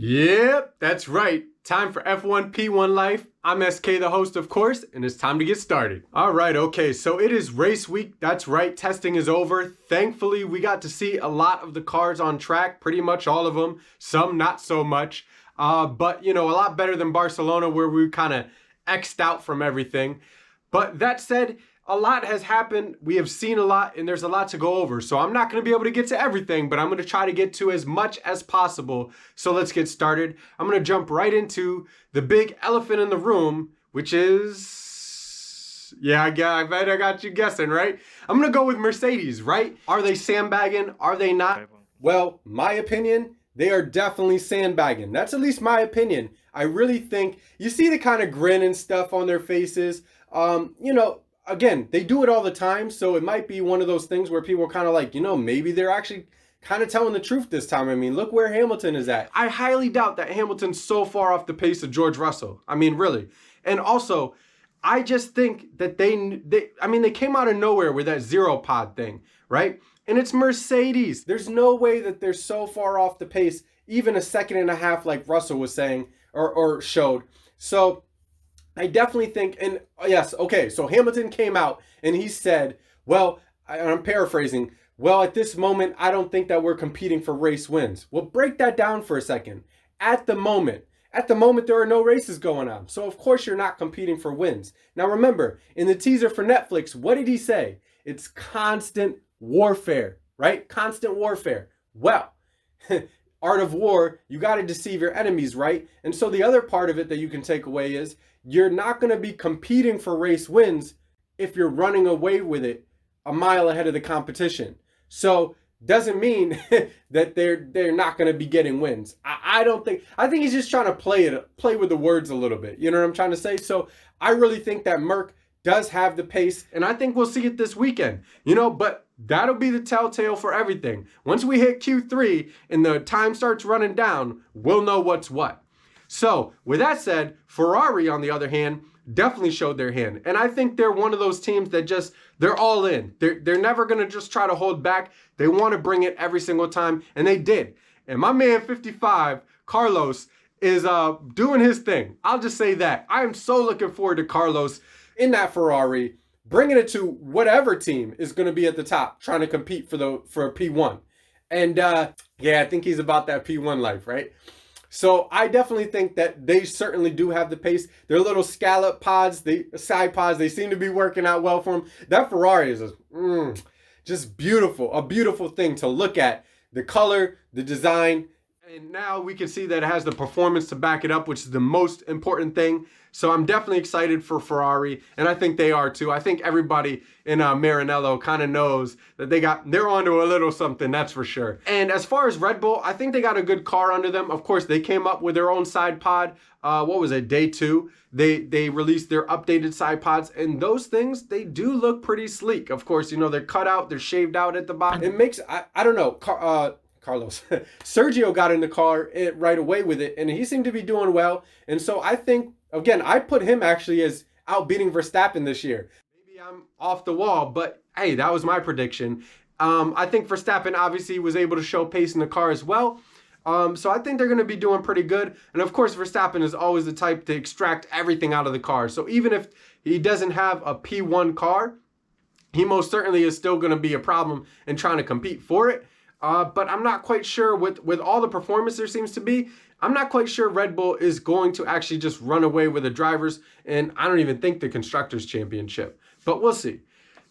Yep, that's right. Time for F1 P1 Life. I'm SK, the host, of course, and it's time to get started. All right, okay, so it is race week. That's right, testing is over. Thankfully, we got to see a lot of the cars on track, pretty much all of them, some not so much. But, a lot better than Barcelona where we kind of X'd out from everything. But that said, a lot has happened. We have seen a lot, and there's a lot to go over. So I'm not going to be able to get to everything, but I'm going to try to get to as much as possible. So let's get started. I'm going to jump right into the big elephant in the room, which is... Yeah, I bet I got you guessing, right? I'm going to go with Mercedes, right? Are they sandbagging? Are they not? Well, my opinion, they are definitely sandbagging. That's at least my opinion. I really think... You see the kind of grin and stuff on their faces. Again, they do it all the time, so it might be one of those things where people are kind of like, maybe they're actually kind of telling the truth this time. I mean, look where Hamilton is at. I highly doubt that Hamilton's so far off the pace of George Russell. I mean, really. And also, I just think that they came out of nowhere with that zero pod thing, right? And it's Mercedes. There's no way that they're so far off the pace, even a second and a half like Russell was saying or showed. So I definitely think, and yes, okay, so Hamilton came out and he said, well, I'm paraphrasing, well, at this moment, I don't think that we're competing for race wins. Well, break that down for a second. At the moment, there are no races going on. So, of course, you're not competing for wins. Now, remember, in the teaser for Netflix, what did he say? It's constant warfare, right? Constant warfare. Well, art of war, you got to deceive your enemies, right? And so the other part of it that you can take away is you're not going to be competing for race wins if you're running away with it a mile ahead of the competition. So doesn't mean that they're not going to be getting wins. I think he's just trying to play with the words a little bit. You know what I'm trying to say? So I really think that Merc does have the pace, and I think we'll see it this weekend. But that'll be the telltale for everything. Once we hit Q3 and the time starts running down, we'll know what's what. So, with that said, Ferrari, on the other hand, definitely showed their hand. And I think they're one of those teams that they're all in. They're never going to just try to hold back. They want to bring it every single time, and they did. And my man 55, Carlos, is doing his thing. I'll just say that. I am so looking forward to Carlos in that Ferrari, bringing it to whatever team is going to be at the top, trying to compete for a P1. And I think he's about that P1 life, right? So I definitely think that they certainly do have the pace. Their little scallop pods, side pods, they seem to be working out well for them. That Ferrari is just beautiful, a beautiful thing to look at. The color, the design, and now we can see that it has the performance to back it up, which is the most important thing. So I'm definitely excited for Ferrari, and I think they are too. I think everybody in Maranello kind of knows that they're onto a little something, that's for sure. And as far as Red Bull, I think they got a good car under them. Of course, they came up with their own side pod. What was it, day 2? They released their updated side pods, and those things, they do look pretty sleek. Of course, they're cut out, they're shaved out at the bottom. It makes, I don't know, Carlos. Sergio got in the car right away with it, and he seemed to be doing well. And so I think, again, I put him actually as outbeating Verstappen this year. Maybe I'm off the wall, but hey, that was my prediction. I think Verstappen obviously was able to show pace in the car as well. So I think they're going to be doing pretty good. And of course, Verstappen is always the type to extract everything out of the car. So even if he doesn't have a P1 car, he most certainly is still going to be a problem in trying to compete for it. But I'm not quite sure with all the performance there seems to be, I'm not quite sure Red Bull is going to actually just run away with the drivers, and I don't even think the Constructors' Championship. But we'll see.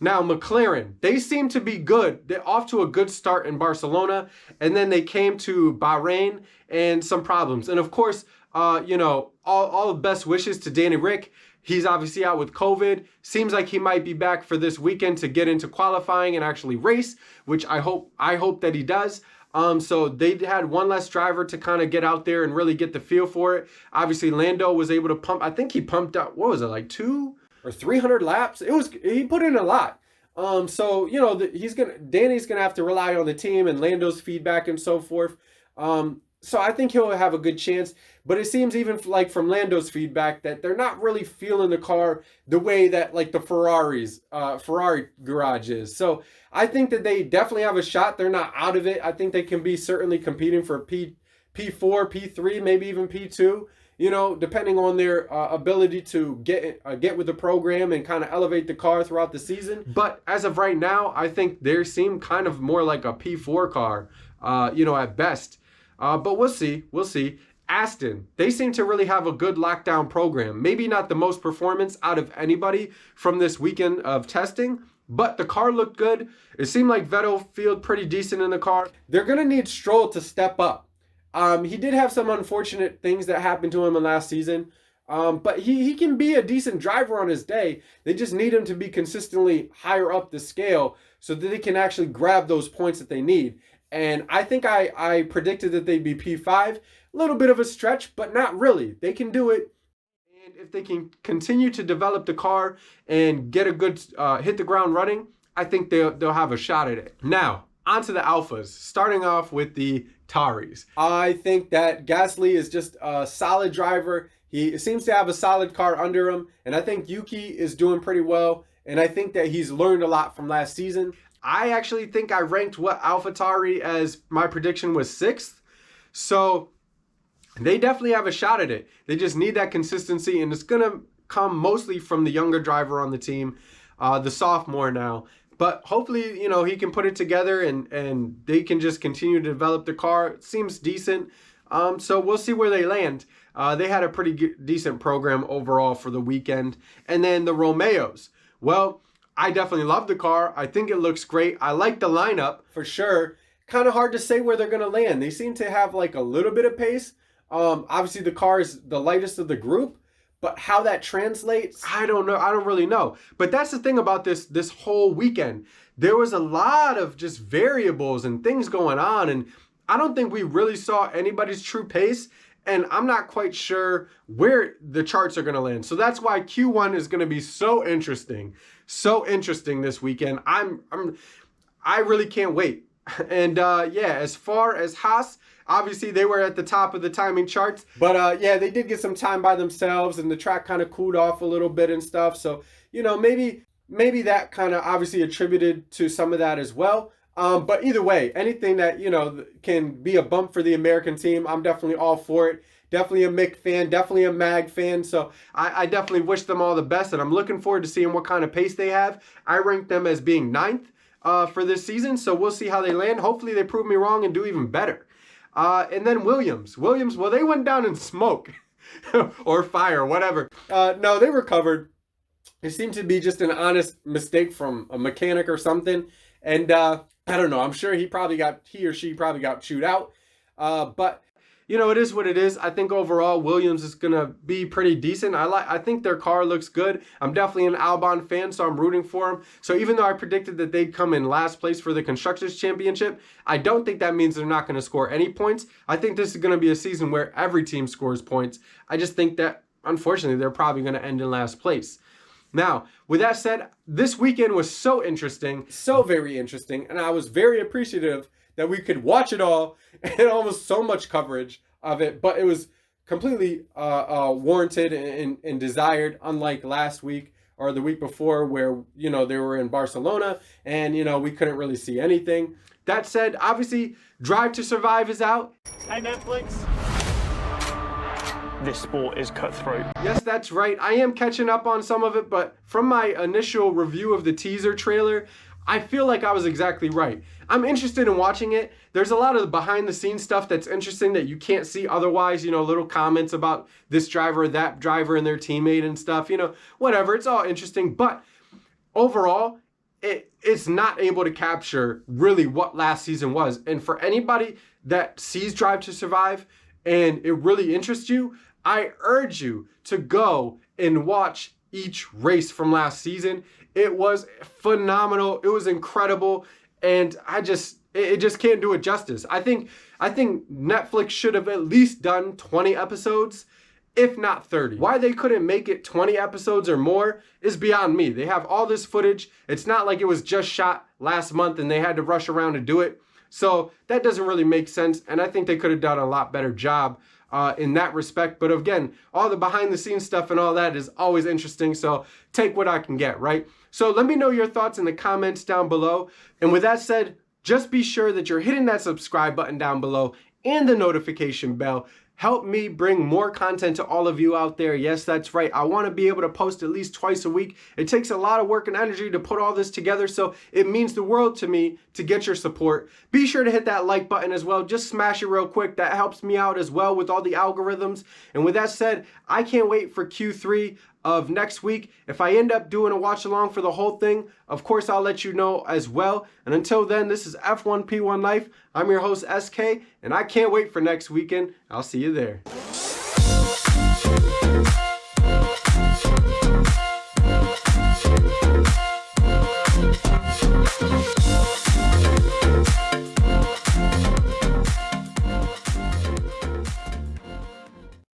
Now, McLaren, they seem to be good. They're off to a good start in Barcelona, and then they came to Bahrain and some problems. And of course, all the best wishes to Danny Rick. He's obviously out with COVID. Seems like he might be back for this weekend to get into qualifying and actually race, which I hope that he does. So they had one less driver to kind of get out there and really get the feel for it. Obviously, Lando was able to pump. I think he pumped out, what was it, like 200 or 300 laps? He put in a lot. So Danny's gonna have to rely on the team and Lando's feedback and so forth. So I think he'll have a good chance. But it seems even like from Lando's feedback that they're not really feeling the car the way that like the Ferrari garage is. So I think that they definitely have a shot. They're not out of it. I think they can be certainly competing for P4, P3, maybe even P2, you know, depending on their ability to get with the program and kind of elevate the car throughout the season. But as of right now, I think they seem kind of more like a P4 car, you know, at best. But we'll see. We'll see. Aston, they seem to really have a good lockdown program. Maybe not the most performance out of anybody from this weekend of testing, but the car looked good. It seemed like Vettel felt pretty decent in the car. They're going to need Stroll to step up. He did have some unfortunate things that happened to him in last season, but he can be a decent driver on his day. They just need him to be consistently higher up the scale so that they can actually grab those points that they need. And I think I predicted that they'd be P5. A little bit of a stretch, but not really. They can do it. And if they can continue to develop the car and get a good hit the ground running, I think they'll have a shot at it. Now, onto the Alphas, starting off with the Taris. I think that Gasly is just a solid driver. He seems to have a solid car under him, and I think Yuki is doing pretty well, and I think that he's learned a lot from last season. I actually think I ranked AlphaTauri as my prediction was 6th, so they definitely have a shot at it. They just need that consistency, and it's going to come mostly from the younger driver on the team, the sophomore now. But hopefully, you know, he can put it together and they can just continue to develop the car. It seems decent. So we'll see where they land. They had a pretty decent program overall for the weekend. And then the Romeos. Well, I definitely love the car. I think it looks great. I like the lineup for sure. Kind of hard to say where they're going to land. They seem to have like a little bit of pace. Obviously, the car is the lightest of the group. But how that translates, I don't know. I don't really know. But that's the thing about this whole weekend. There was a lot of just variables and things going on. And I don't think we really saw anybody's true pace. And I'm not quite sure where the charts are going to land. So that's why Q1 is going to be so interesting. So interesting this weekend. I really can't wait. And yeah, as far as Haas, obviously, they were at the top of the timing charts. But yeah, they did get some time by themselves, and the track kind of cooled off a little bit and stuff. So, you know, maybe that kind of obviously attributed to some of that as well. But either way, anything that, you know, can be a bump for the American team, I'm definitely all for it. Definitely a Mick fan, definitely a Mag fan. So I definitely wish them all the best, and I'm looking forward to seeing what kind of pace they have. I rank them as being 9th for this season, so we'll see how they land. Hopefully they prove me wrong and do even better. And then Williams, well, they went down in smoke or fire, whatever. No, they recovered. It seemed to be just an honest mistake from a mechanic or something. And I don't know. I'm sure he or she probably got chewed out. But you know, it is what it is. I think overall Williams is going to be pretty decent. I think their car looks good. I'm definitely an Albon fan, so I'm rooting for them. So even though I predicted that they'd come in last place for the Constructors' Championship, I don't think that means they're not going to score any points. I think this is going to be a season where every team scores points. I just think that, unfortunately, they're probably going to end in last place. Now, with that said, this weekend was so interesting, so very interesting, and I was very appreciative that we could watch it all and almost so much coverage of it, but it was completely warranted and desired, unlike last week or the week before where, you know, they were in Barcelona and, you know, we couldn't really see anything. That said, obviously, Drive to Survive is out. Hey, Netflix. This sport is cutthroat. Yes, that's right. I am catching up on some of it, but from my initial review of the teaser trailer, I feel like I was exactly right. I'm interested in watching it. There's a lot of behind the scenes stuff that's interesting that you can't see otherwise, you know, little comments about this driver, that driver, and their teammate and stuff, you know, whatever. It's all interesting, but overall, it's not able to capture really what last season was. And for anybody that sees Drive to Survive and it really interests you, I urge you to go and watch each race from last season. It was phenomenal. It was incredible. And it just can't do it justice. I think Netflix should have at least done 20 episodes, if not 30. Why they couldn't make it 20 episodes or more is beyond me. They have all this footage. It's not like it was just shot last month and they had to rush around to do it. So that doesn't really make sense. And I think they could have done a lot better job in that respect. But again, all the behind the scenes stuff and all that is always interesting. So take what I can get, right? So let me know your thoughts in the comments down below. And with that said, just be sure that you're hitting that subscribe button down below and the notification bell. Help me bring more content to all of you out there. Yes, that's right. I want to be able to post at least twice a week. It takes a lot of work and energy to put all this together, so it means the world to me to get your support. Be sure to hit that like button as well. Just smash it real quick. That helps me out as well with all the algorithms. And with that said, I can't wait for Q3 of next week. If I end up doing a watch along for the whole thing, of course I'll let you know as well. And until then, this is F1P1 Life. I'm your host SK, and I can't wait for next weekend. I'll see you there.